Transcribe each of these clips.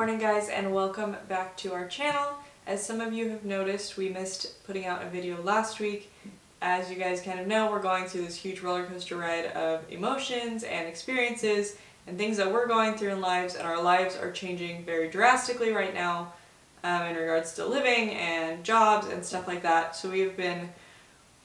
morning guys, and welcome back to our channel. As some of you have noticed, we missed putting out a video last week. As you guys kind of know, we're going through this huge roller coaster ride of emotions and experiences and things that we're going through in lives, and our lives are changing very drastically right now in regards to living and jobs and stuff like that. So we've been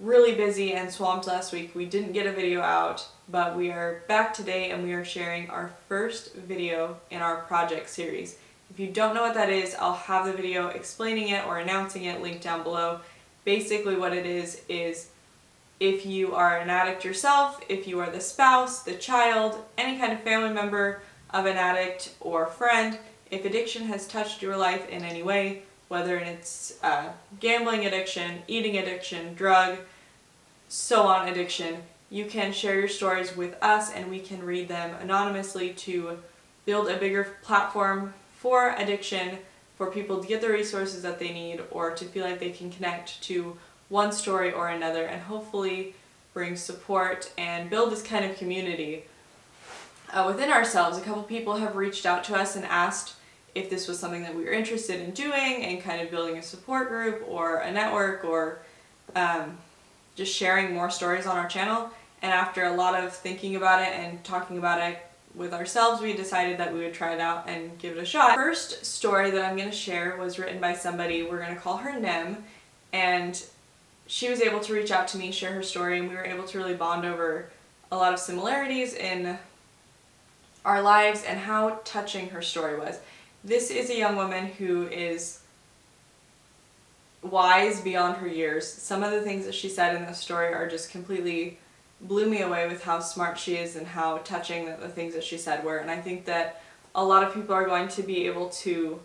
really busy and swamped last week. We didn't get a video out, but we are back today and we are sharing our first video in our project series. If you don't know what that is, I'll have the video explaining it or announcing it linked down below. Basically what it is if you are an addict yourself, if you are the spouse, the child, any kind of family member of an addict or friend, if addiction has touched your life in any way, whether it's gambling addiction, eating addiction, drug, so on addiction, you can share your stories with us and we can read them anonymously to build a bigger platform for addiction, for people to get the resources that they need or to feel like they can connect to one story or another and hopefully bring support and build this kind of community within ourselves. A couple people have reached out to us and asked if this was something that we were interested in doing and kind of building a support group or a network or just sharing more stories on our channel. And after a lot of thinking about it and talking about it with ourselves, we decided that we would try it out and give it a shot. The first story that I'm going to share was written by somebody, we're going to call her Nem, and she was able to reach out to me, share her story, and we were able to really bond over a lot of similarities in our lives and how touching her story was. This is a young woman who is wise beyond her years. Some of the things that she said in this story are just completely blew me away with how smart she is and how touching the things that she said were. And I think that a lot of people are going to be able to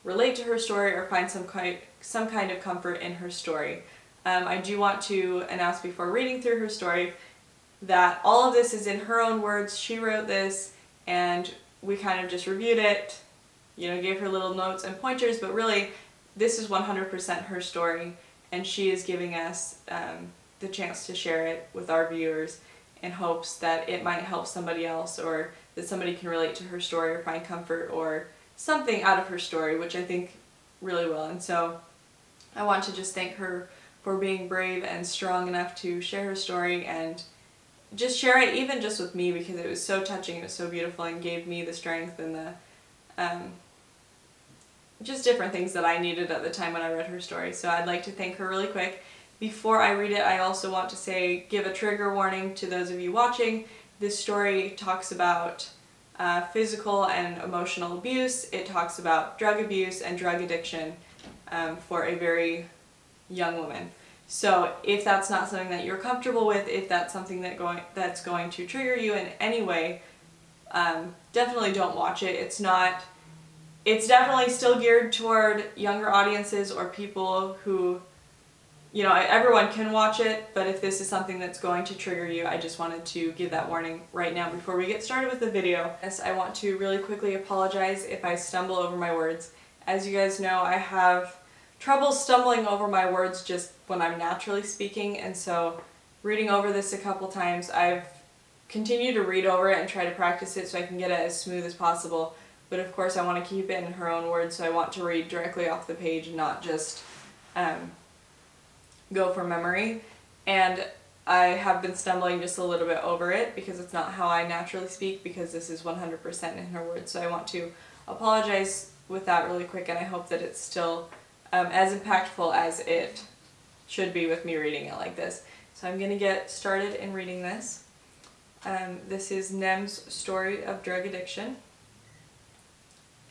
relate to her story or find some kind of comfort in her story. I do want to announce before reading through her story that all of this is in her own words. She wrote this and we kind of just reviewed it, you know, gave her little notes and pointers, but really this is 100% her story, and she is giving us the chance to share it with our viewers in hopes that it might help somebody else or that somebody can relate to her story or find comfort or something out of her story, which I think really will. And so I want to just thank her for being brave and strong enough to share her story and just share it even just with me, because it was so touching, it was so beautiful, and gave me the strength and the just different things that I needed at the time when I read her story. So I'd like to thank her really quick. Before I read it, I also want to give a trigger warning to those of you watching. This story talks about physical and emotional abuse. It talks about drug abuse and drug addiction for a very young woman. So if that's not something that you're comfortable with, if that's something that's going to trigger you in any way, definitely don't watch it. It's definitely still geared toward younger audiences or people who, you know, everyone can watch it, but if this is something that's going to trigger you, I just wanted to give that warning right now before we get started with the video. Yes, I want to really quickly apologize if I stumble over my words. As you guys know, I have trouble stumbling over my words just when I'm naturally speaking, and so reading over this a couple times, I've continued to read over it and try to practice it so I can get it as smooth as possible. But of course I want to keep it in her own words, so I want to read directly off the page and not just go from memory. And I have been stumbling just a little bit over it because it's not how I naturally speak, because this is 100% in her words. So I want to apologize with that really quick, and I hope that it's still as impactful as it should be with me reading it like this. So I'm going to get started in reading this. This is Nem's story of drug addiction.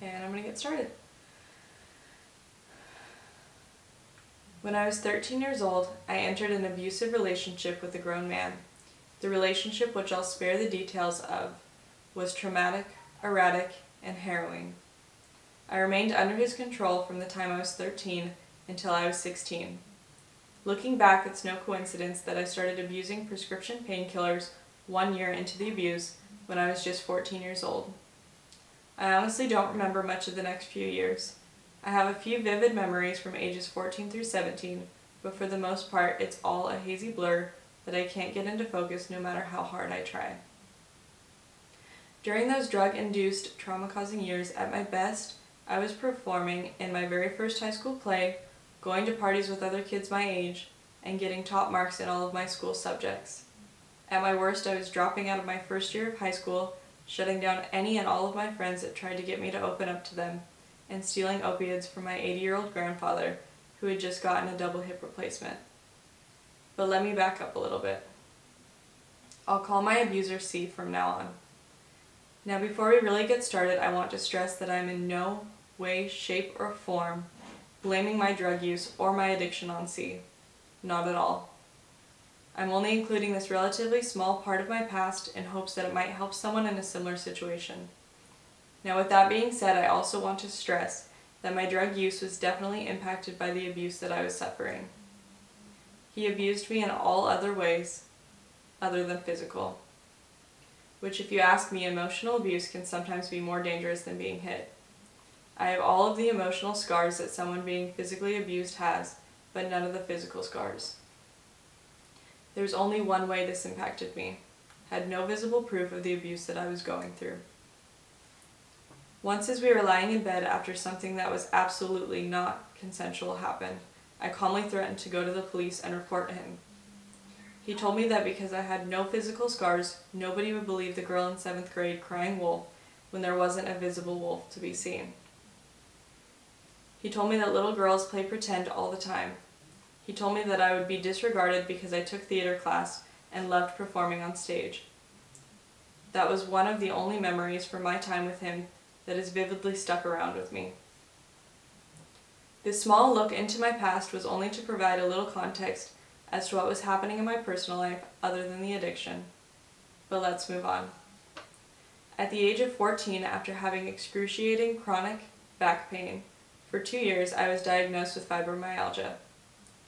And I'm going to get started. When I was 13 years old, I entered an abusive relationship with a grown man. The relationship, which I'll spare the details of, was traumatic, erratic, and harrowing. I remained under his control from the time I was 13 until I was 16. Looking back, it's no coincidence that I started abusing prescription painkillers 1 year into the abuse when I was just 14 years old. I honestly don't remember much of the next few years. I have a few vivid memories from ages 14 through 17, but for the most part it's all a hazy blur that I can't get into focus no matter how hard I try. During those drug-induced, trauma-causing years, at my best, I was performing in my very first high school play, going to parties with other kids my age, and getting top marks in all of my school subjects. At my worst, I was dropping out of my first year of high school, shutting down any and all of my friends that tried to get me to open up to them, and stealing opioids from my 80-year-old grandfather, who had just gotten a double hip replacement. But let me back up a little bit. I'll call my abuser C from now on. Now before we really get started, I want to stress that I'm in no way, shape, or form blaming my drug use or my addiction on C. Not at all. I'm only including this relatively small part of my past in hopes that it might help someone in a similar situation. Now with that being said, I also want to stress that my drug use was definitely impacted by the abuse that I was suffering. He abused me in all other ways other than physical, which if you ask me, emotional abuse can sometimes be more dangerous than being hit. I have all of the emotional scars that someone being physically abused has, but none of the physical scars. There's only one way this impacted me. Had no visible proof of the abuse that I was going through. Once as we were lying in bed after something that was absolutely not consensual happened, I calmly threatened to go to the police and report him. He told me that because I had no physical scars, nobody would believe the girl in 7th grade crying wolf when there wasn't a visible wolf to be seen. He told me that little girls play pretend all the time. He told me that I would be disregarded because I took theater class and loved performing on stage. That was one of the only memories from my time with him that has vividly stuck around with me. This small look into my past was only to provide a little context as to what was happening in my personal life other than the addiction. But let's move on. At the age of 14, after having excruciating chronic back pain, for 2 years I was diagnosed with fibromyalgia.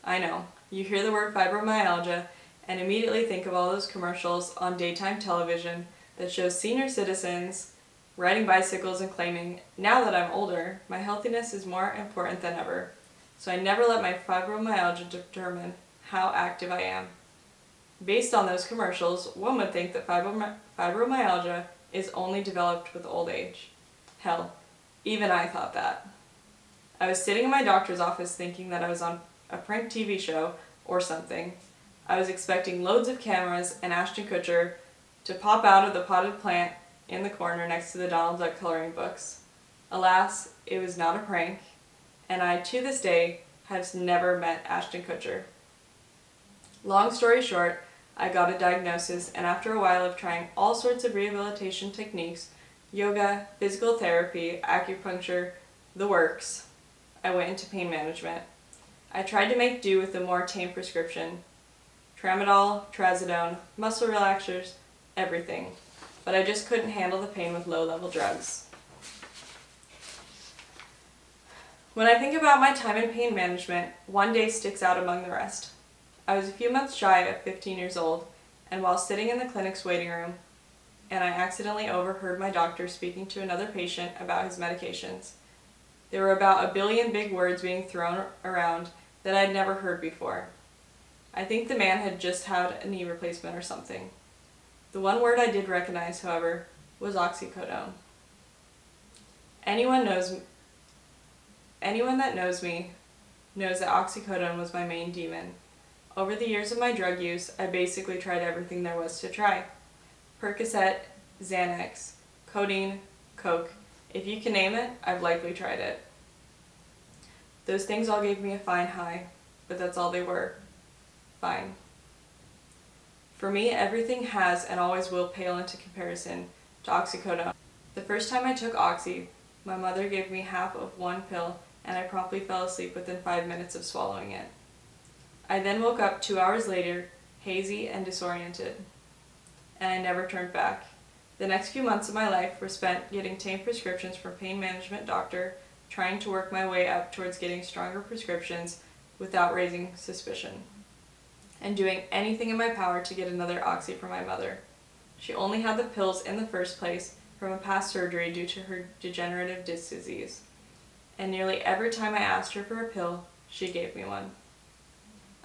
I know, you hear the word fibromyalgia and immediately think of all those commercials on daytime television that show senior citizens riding bicycles and claiming, now that I'm older, my healthiness is more important than ever. So I never let my fibromyalgia determine how active I am. Based on those commercials, one would think that fibromyalgia is only developed with old age. Hell, even I thought that. I was sitting in my doctor's office thinking that I was on a prank TV show or something. I was expecting loads of cameras and Ashton Kutcher to pop out of the potted plant in the corner next to the Donald Duck coloring books. Alas, it was not a prank, and I, to this day, have never met Ashton Kutcher. Long story short, I got a diagnosis, and after a while of trying all sorts of rehabilitation techniques, yoga, physical therapy, acupuncture, the works, I went into pain management. I tried to make do with the more tame prescription. Tramadol, trazodone, muscle relaxers, everything. But I just couldn't handle the pain with low-level drugs. When I think about my time in pain management, one day sticks out among the rest. I was a few months shy of 15 years old, and while sitting in the clinic's waiting room, and I accidentally overheard my doctor speaking to another patient about his medications. There were about 1 billion big words being thrown around that I'd never heard before. I think the man had just had a knee replacement or something. The one word I did recognize, however, was oxycodone. Anyone that knows me knows that oxycodone was my main demon. Over the years of my drug use, I basically tried everything there was to try. Percocet, Xanax, codeine, coke. If you can name it, I've likely tried it. Those things all gave me a fine high, but that's all they were. Fine. For me, everything has and always will pale into comparison to oxycodone. The first time I took oxy, my mother gave me half of one pill and I promptly fell asleep within 5 minutes of swallowing it. I then woke up 2 hours later, hazy and disoriented, and I never turned back. The next few months of my life were spent getting tame prescriptions from a pain management doctor, trying to work my way up towards getting stronger prescriptions without raising suspicion, and doing anything in my power to get another oxy for my mother. She only had the pills in the first place from a past surgery due to her degenerative disc disease, and nearly every time I asked her for a pill, she gave me one.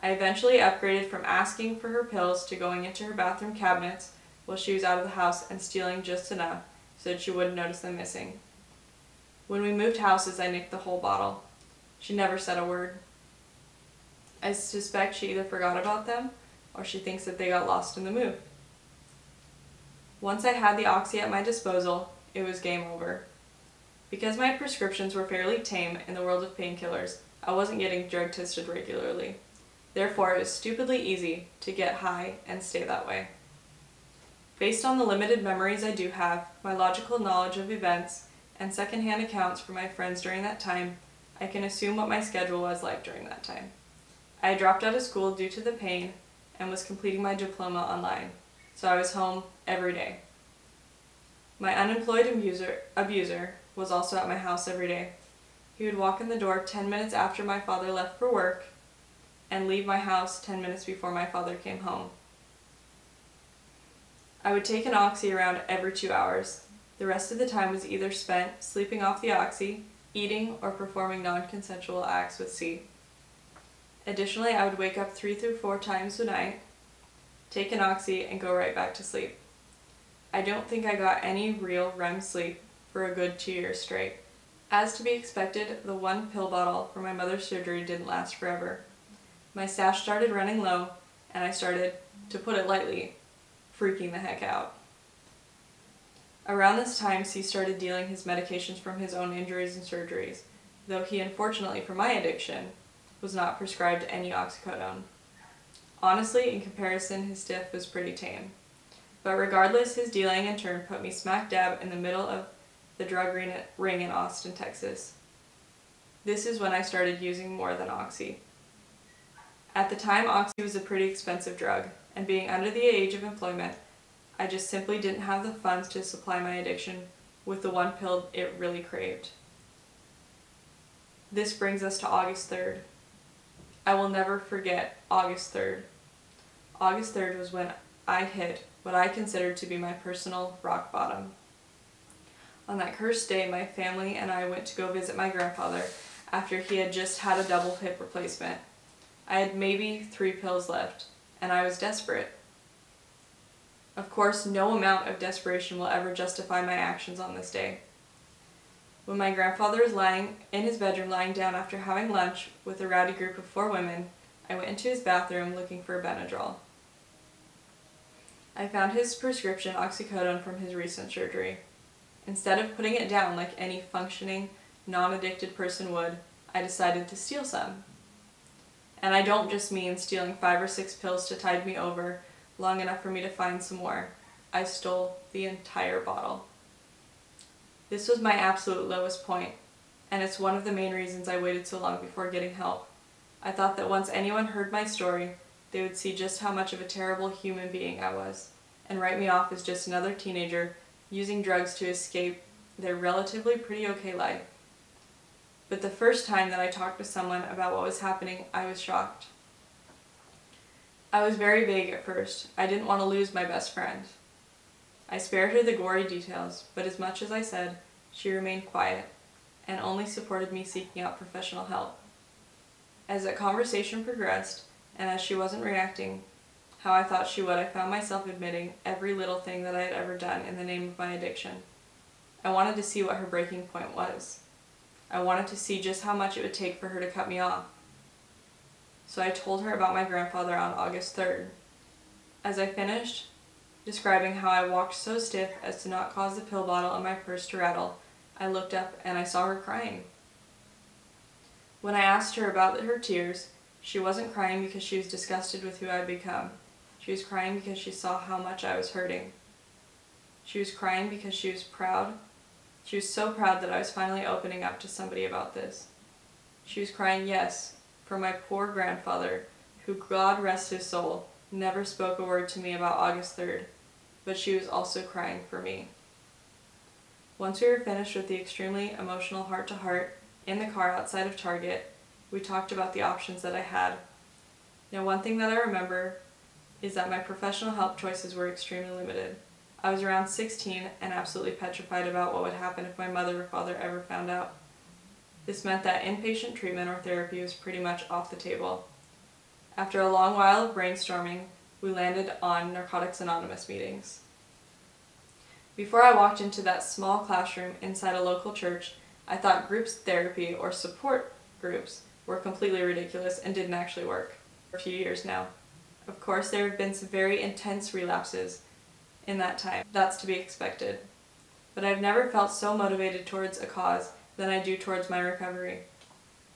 I eventually upgraded from asking for her pills to going into her bathroom cabinets while she was out of the house and stealing just enough so that she wouldn't notice them missing. When we moved houses, I nicked the whole bottle. She never said a word. I suspect she either forgot about them or she thinks that they got lost in the move. Once I had the oxy at my disposal, it was game over. Because my prescriptions were fairly tame in the world of painkillers, I wasn't getting drug tested regularly. Therefore, it was stupidly easy to get high and stay that way. Based on the limited memories I do have, my logical knowledge of events, and secondhand accounts from my friends during that time, I can assume what my schedule was like during that time. I had dropped out of school due to the pain and was completing my diploma online, so I was home every day. My unemployed abuser was also at my house every day. He would walk in the door 10 minutes after my father left for work and leave my house 10 minutes before my father came home. I would take an oxy around every 2 hours. The rest of the time was either spent sleeping off the oxy, eating, or performing non-consensual acts with C. Additionally, I would wake up 3 through 4 times a night, take an oxy, and go right back to sleep. I don't think I got any real REM sleep for a good 2 years straight. As to be expected, the 1 pill bottle for my mother's surgery didn't last forever. My stash started running low, and I started, to put it lightly, freaking the heck out. Around this time, C started dealing his medications from his own injuries and surgeries, though he, unfortunately for my addiction, was not prescribed any oxycodone. Honestly, in comparison, his stiff was pretty tame. But regardless, his dealing in turn put me smack dab in the middle of the drug ring in Austin, Texas. This is when I started using more than oxy. At the time, oxy was a pretty expensive drug, and being under the age of employment, I just simply didn't have the funds to supply my addiction with the 1 pill it really craved. This brings us to August 3rd. I will never forget August 3rd. August 3rd was when I hit what I considered to be my personal rock bottom. On that cursed day, my family and I went to go visit my grandfather after he had just had a double hip replacement. I had maybe 3 pills left, and I was desperate. Of course, no amount of desperation will ever justify my actions on this day. When my grandfather was lying in his bedroom lying down after having lunch with a rowdy group of 4 women, I went into his bathroom looking for a Benadryl. I found his prescription oxycodone from his recent surgery. Instead of putting it down like any functioning, non-addicted person would, I decided to steal some. And I don't just mean stealing 5 or 6 pills to tide me over long enough for me to find some more. I stole the entire bottle. This was my absolute lowest point, and it's one of the main reasons I waited so long before getting help. I thought that once anyone heard my story, they would see just how much of a terrible human being I was, and write me off as just another teenager using drugs to escape their relatively pretty okay life. But the first time that I talked to someone about what was happening, I was shocked. I was very vague at first. I didn't want to lose my best friend. I spared her the gory details, but as much as I said, she remained quiet, and only supported me seeking out professional help. As that conversation progressed, and as she wasn't reacting how I thought she would, I found myself admitting every little thing that I had ever done in the name of my addiction. I wanted to see what her breaking point was. I wanted to see just how much it would take for her to cut me off. So I told her about my grandfather on August 3rd. As I finished describing how I walked so stiff as to not cause the pill bottle in my purse to rattle, I looked up and I saw her crying. When I asked her about her tears, she wasn't crying because she was disgusted with who I had become. She was crying because she saw how much I was hurting. She was crying because she was proud. She was so proud that I was finally opening up to somebody about this. She was crying, yes, for my poor grandfather, who, God rest his soul, never spoke a word to me about August 3rd, but she was also crying for me. Once we were finished with the extremely emotional heart-to-heart in the car outside of Target, we talked about the options that I had. Now, one thing that I remember is that my professional help choices were extremely limited. I was around 16 and absolutely petrified about what would happen if my mother or father ever found out. This meant that inpatient treatment or therapy was pretty much off the table. After a long while of brainstorming, we landed on Narcotics Anonymous meetings. Before I walked into that small classroom inside a local church, I thought groups therapy or support groups were completely ridiculous and didn't actually work for a few years now. Of course, there have been some very intense relapses in that time. That's to be expected. But I've never felt so motivated towards a cause than I do towards my recovery.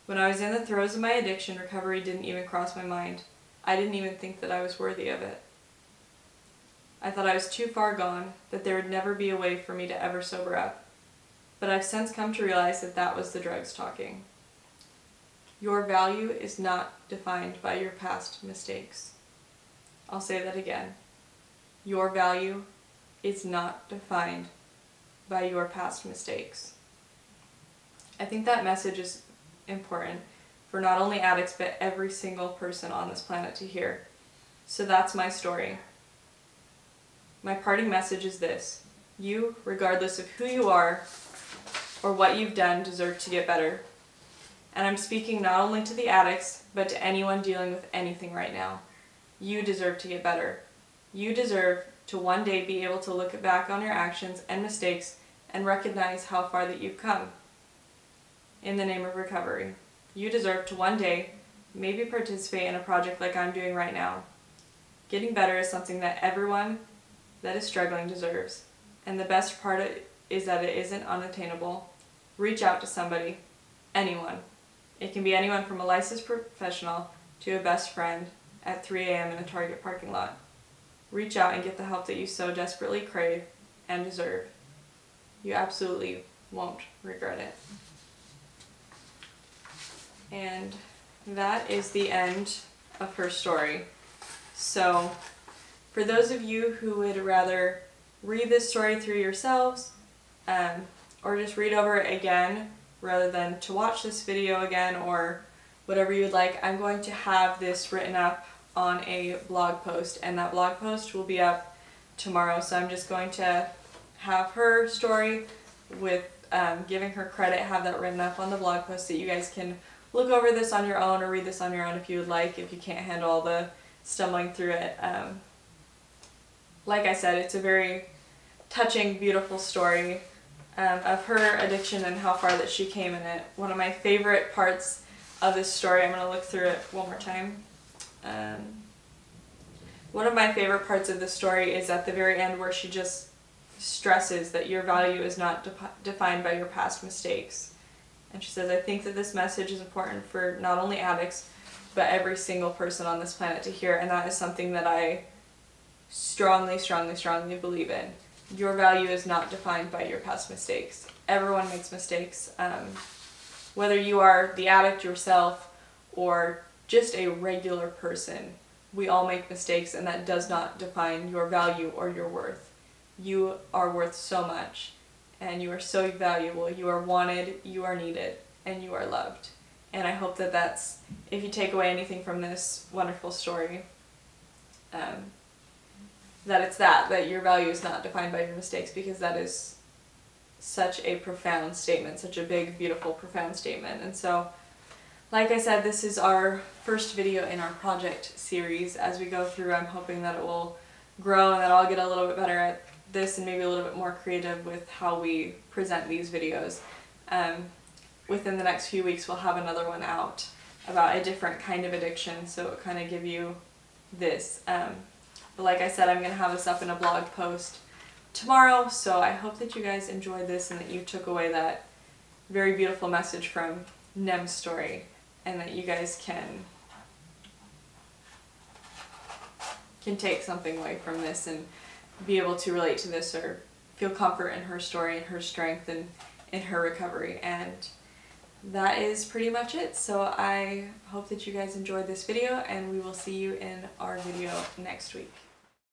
When I was in the throes of my addiction, recovery didn't even cross my mind. I didn't even think that I was worthy of it. I thought I was too far gone, that there would never be a way for me to ever sober up. But I've since come to realize that that was the drugs talking. Your value is not defined by your past mistakes. I'll say that again. Your value is not defined by your past mistakes. I think that message is important for not only addicts but every single person on this planet to hear. So that's my story. My parting message is this: you, regardless of who you are or what you've done, deserve to get better. And I'm speaking not only to the addicts, but to anyone dealing with anything right now. You deserve to get better. You deserve to one day be able to look back on your actions and mistakes and recognize how far that you've come in the name of recovery. You deserve to one day maybe participate in a project like I'm doing right now. Getting better is something that everyone that is struggling deserves. And the best part is that it isn't unattainable. Reach out to somebody, anyone. It can be anyone from a licensed professional to a best friend at 3 a.m. in a Target parking lot. Reach out and get the help that you so desperately crave and deserve. You absolutely won't regret it. And that is the end of her story. So, for those of you who would rather read this story through yourselves, or just read over it again rather than to watch this video again or whatever you would like, I'm going to have this written up on a blog post, and that blog post will be up tomorrow. So I'm just going to have her story with giving her credit, have that written up on the blog post so that you guys can look over this on your own or read this on your own if you would like, if you can't handle all the stumbling through it. Like I said, it's a very touching, beautiful story of her addiction and how far that she came in it. One of my favorite parts of this story, I'm going to look through it one more time. One of my favorite parts of the story is at the very end where she just stresses that your value is not defined by your past mistakes. And she says, I think that this message is important for not only addicts, but every single person on this planet to hear, and that is something that I strongly, strongly, strongly believe in. Your value is not defined by your past mistakes. Everyone makes mistakes. Whether you are the addict yourself or just a regular person, we all make mistakes, and that does not define your value or your worth. You are worth so much, and you are so valuable. You are wanted, you are needed, and you are loved. And I hope that that's, if you take away anything from this wonderful story, that it's that your value is not defined by your mistakes, because that is such a profound statement, such a big, beautiful, profound statement. And so, like I said, this is our first video in our project series. As we go through, I'm hoping that it will grow and that I'll get a little bit better at this and maybe a little bit more creative with how we present these videos. Within the next few weeks, we'll have another one out about a different kind of addiction, so it'll kind of give you this. But like I said, I'm going to have this up in a blog post tomorrow, so I hope that you guys enjoyed this and that you took away that very beautiful message from Nem's story, and that you guys can take something away from this and be able to relate to this or feel comfort in her story and her strength and in her recovery. And that is pretty much it. So I hope that you guys enjoyed this video, and we will see you in our video next week.